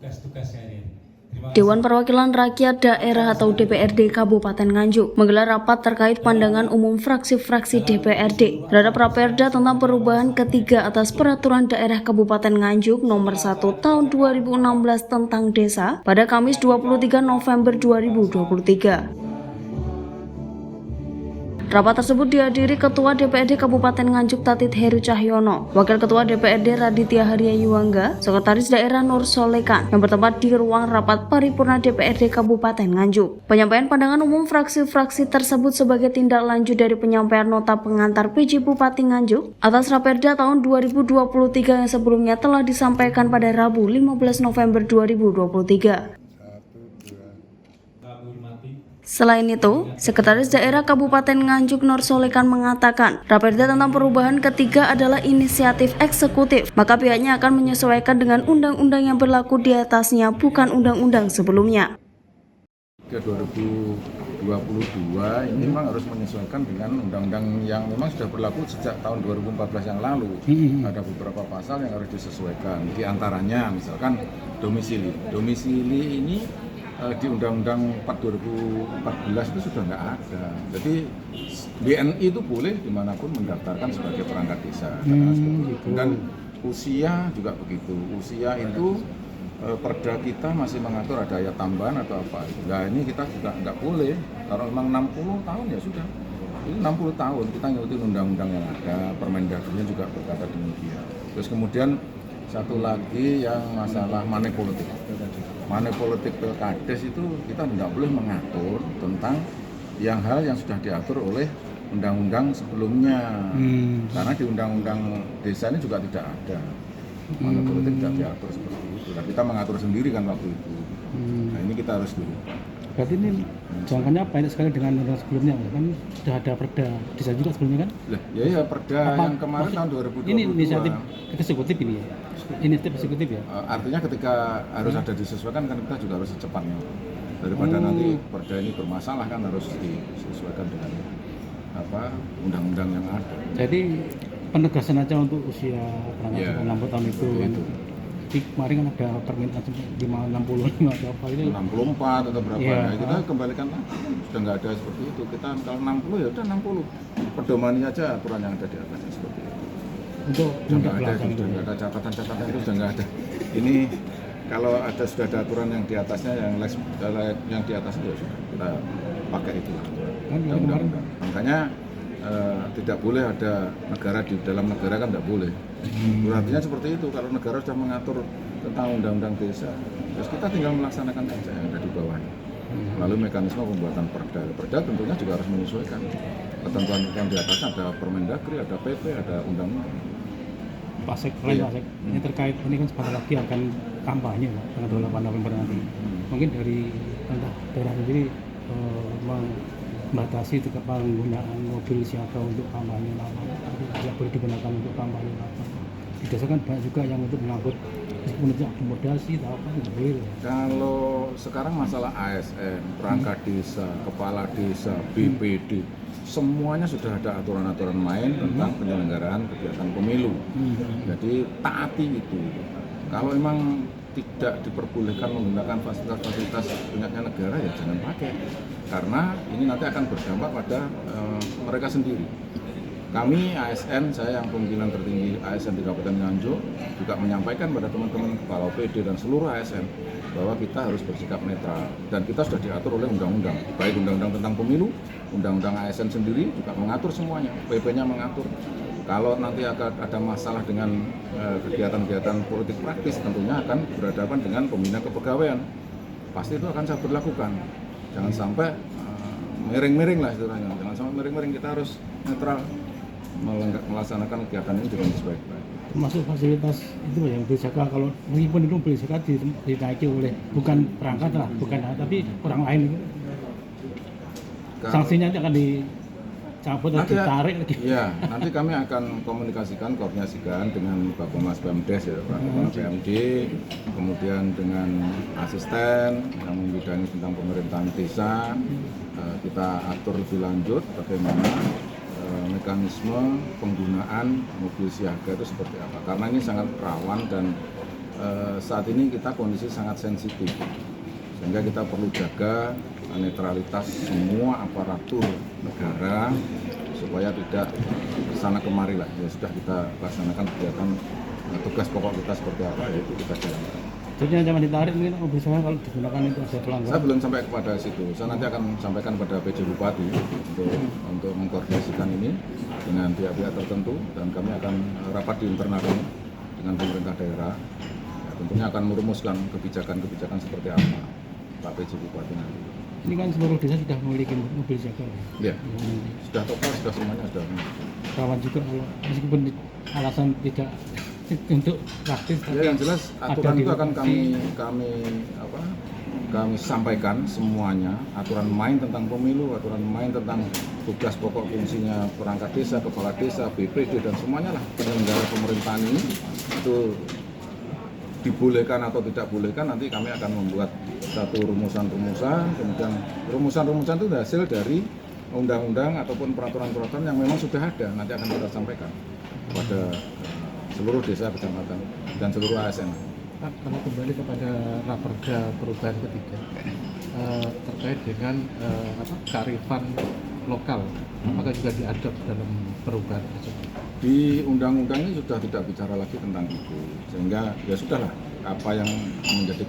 tugas-tugas sehari-hari. Dewan Perwakilan Rakyat Daerah atau DPRD Kabupaten Nganjuk menggelar rapat terkait pandangan umum fraksi-fraksi DPRD terhadap Raperda tentang perubahan ketiga atas Peraturan Daerah Kabupaten Nganjuk Nomor 1 Tahun 2016 tentang Desa pada Kamis 23 November 2023. Rapat tersebut dihadiri Ketua DPRD Kabupaten Nganjuk Tatit Heru Cahyono, Wakil Ketua DPRD Raditya Haria Yuwangga, Sekretaris Daerah Nur Solekan yang bertempat di ruang rapat paripurna DPRD Kabupaten Nganjuk. Penyampaian pandangan umum fraksi-fraksi tersebut sebagai tindak lanjut dari penyampaian nota pengantar PJ Bupati Nganjuk atas Raperda tahun 2023 yang sebelumnya telah disampaikan pada Rabu 15 November 2023. Selain itu, Sekretaris Daerah Kabupaten Nganjuk Nur Solekan mengatakan, Raperda tentang perubahan ketiga adalah inisiatif eksekutif, maka pihaknya akan menyesuaikan dengan undang-undang yang berlaku di atasnya, bukan undang-undang sebelumnya. 2022 ini memang harus menyesuaikan dengan undang-undang yang memang sudah berlaku sejak tahun 2014 yang lalu. Ada beberapa pasal yang harus disesuaikan, di antaranya misalkan domisili. Domisili ini di Undang-Undang 4 2014 itu sudah nggak ada. Jadi BNI itu boleh dimanapun mendaftarkan sebagai perangkat desa. Dan usia juga begitu. Usia itu perda kita masih mengatur ada ayat tambahan atau apa. Nah ini kita juga nggak boleh. Kalau memang 60 tahun ya sudah. Ini 60 tahun kita ngikutin undang-undang yang ada. Permendagrinya juga berkata demikian. Terus kemudian satu lagi yang masalah money politik. Money politik pilkades itu kita tidak boleh mengatur tentang hal yang sudah diatur oleh undang-undang sebelumnya. Karena di undang-undang desa ini juga tidak ada. Money politik tidak diatur seperti itu. Nah, kita mengatur sendiri kan waktu itu. Nah ini kita harus dulu. Berarti ini jangkauannya banyak sekali dengan undang sebelumnya, kan sudah ada perda desa juga sebelumnya kan? Ya perda yang kemarin tahun 2022. Ini inisiatif eksekutif ini ya? Inisiatif eksekutif ya? Artinya ketika harus ada disesuaikan kan kita juga harus secepatnya. Daripada nanti perda ini bermasalah kan harus disesuaikan dengan undang-undang yang ada. Jadi penegasan aja untuk usia perangkat 60 tahun itu. Kemarin kan ada permintaan 65 atau apa itu 64 atau berapa ya, nah, kita kembalikan lagi sudah nggak ada seperti itu. Kita kalau 60 ya udah 60 pedomani aja aturan yang ada di atasnya seperti itu. Untuk sudah nggak ada catatan-catatan itu sudah nggak ada. Ini kalau sudah ada aturan yang di atasnya yang di atas itu ya sudah kita pakai itu kan kemarin. Makanya tidak boleh ada negara di dalam negara kan tidak boleh. Artinya seperti itu, kalau negara sudah mengatur tentang undang-undang desa, terus kita tinggal melaksanakan saja yang ada di bawahnya. Lalu mekanisme pembuatan perda tentunya juga harus menyesuaikan ketentuan yang di atasnya, ada Permendagri, ada PP, ada undang-undang. Pak Sek, ini terkait ini kan sebentar lagi akan kampanye Pak, tanggal 28 November nanti. Mungkin dari daerah sendiri membatasi penggunaan mobil siaga untuk kampanye tidak boleh digunakan untuk kampanye di desa kan banyak juga yang untuk mengangkut meskipun itu akomodasi atau apa tidak boleh. Kalau sekarang masalah ASN, perangkat desa, kepala desa, BPD, semuanya sudah ada aturan-aturan main tentang penyelenggaraan kegiatan pemilu. Jadi taati itu. Kalau memang tidak diperbolehkan menggunakan fasilitas-fasilitas punyanya negara ya jangan pakai, karena ini nanti akan berdampak pada mereka sendiri. Kami ASN, saya yang pimpinan tertinggi ASN di Kabupaten Nganjuk juga menyampaikan pada teman-teman kepala OPD dan seluruh ASN bahwa kita harus bersikap netral dan kita sudah diatur oleh undang-undang, baik undang-undang tentang pemilu, undang-undang ASN sendiri juga mengatur semuanya, PP-nya mengatur. Kalau nanti akan ada masalah dengan kegiatan-kegiatan politik praktis, tentunya akan berhadapan dengan pembinaan kepegawaian. Pasti itu akan saya berlakukan. Jangan sampai miring-miring lah istilahnya. Jangan sampai miring-miring, kita harus netral melaksanakan kegiatan ini dengan sebaik-baik. Termasuk fasilitas itu yang mobil siaga, kalau meskipun itu mobil siaga dinaiki oleh bukan perangkat lah, bukan tapi orang lain itu. Sanksinya akan dicabut atau ditarik lagi. Iya, nanti kami akan komunikasikan dengan Bapak Pemdes ya, Pak PMD, kemudian dengan asisten yang membidangi tentang pemerintahan desa. Kita atur lebih lanjut bagaimana mekanisme penggunaan mobil siaga itu seperti apa, karena ini sangat rawan dan saat ini kita kondisi sangat sensitif, sehingga kita perlu jaga netralitas semua aparatur negara supaya tidak kesana kemari lah. Ya sudah, kita laksanakan kegiatan tugas pokok kita seperti apa, yaitu kita jalankan. Jadi ancaman ditarik mungkin misalnya kalau digunakan itu ada pelanggaran. Saya belum sampai kepada situ. Saya nanti akan sampaikan pada PJ Bupati untuk mengkoordinasikan ini dengan pihak-pihak tertentu, dan kami akan rapat di internal kami dengan pemerintah daerah. Ya, tentunya akan merumuskan kebijakan-kebijakan seperti apa Pak PJ Bupati nanti. Ini kan seluruh desa sudah memiliki mobil siaga. Ya, sudah total, sudah semuanya sudah. Rawan juga kalau meskipun alasan tidak untuk praktis. Ya, yang jelas aturan itu akan kami sampaikan semuanya, aturan main tentang pemilu, aturan main tentang tugas pokok fungsinya perangkat desa, kepala desa, BPD, dan semuanya lah penyelenggara pemerintahan ini itu dibolehkan atau tidak bolehkan. Nanti kami akan membuat satu rumusan-rumusan, kemudian rumusan-rumusan itu hasil dari undang-undang ataupun peraturan-peraturan yang memang sudah ada, nanti akan kita sampaikan kepada seluruh desa, kecamatan, dan seluruh ASN. Pak, kalau kembali kepada Raperda Perubahan ketiga terkait dengan kearifan lokal, apakah juga diadop dalam perubahan tersebut? Di undang-undang ini sudah tidak bicara lagi tentang itu, sehingga ya sudahlah, apa yang menjadi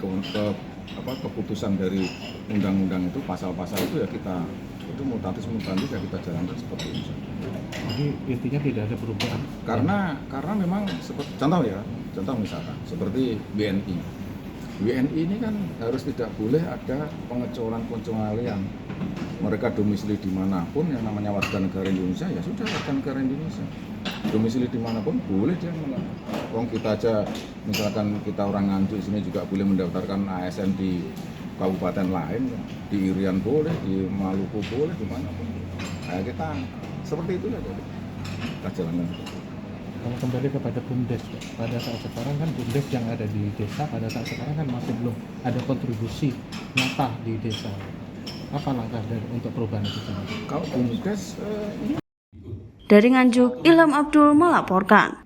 keputusan dari undang-undang itu, pasal-pasal itu ya kita itu mutatis ya kita jalankan seperti itu. Jadi intinya tidak ada perubahan. Karena memang seperti contoh misalkan seperti WNI. WNI ini kan harus tidak boleh ada pengecualian. Mereka domisili dimanapun, yang namanya warga negara Indonesia ya sudah warga negara Indonesia. Domisili dimanapun boleh dia kita aja, misalkan kita orang Nganjuk sini juga boleh mendaftarkan ASN di kabupaten lain, di Irian boleh, di Maluku boleh, dimanapun. Nah, kita seperti itu saja kita jalankan. Kalau kembali kepada BUMDes, pada saat sekarang kan BUMDes yang ada di desa pada saat sekarang kan masih belum ada kontribusi nyata di desa. Apa langkah untuk perubahan itu? Kalau BUMDes Dari Nganjuk, Ilham Abdul melaporkan.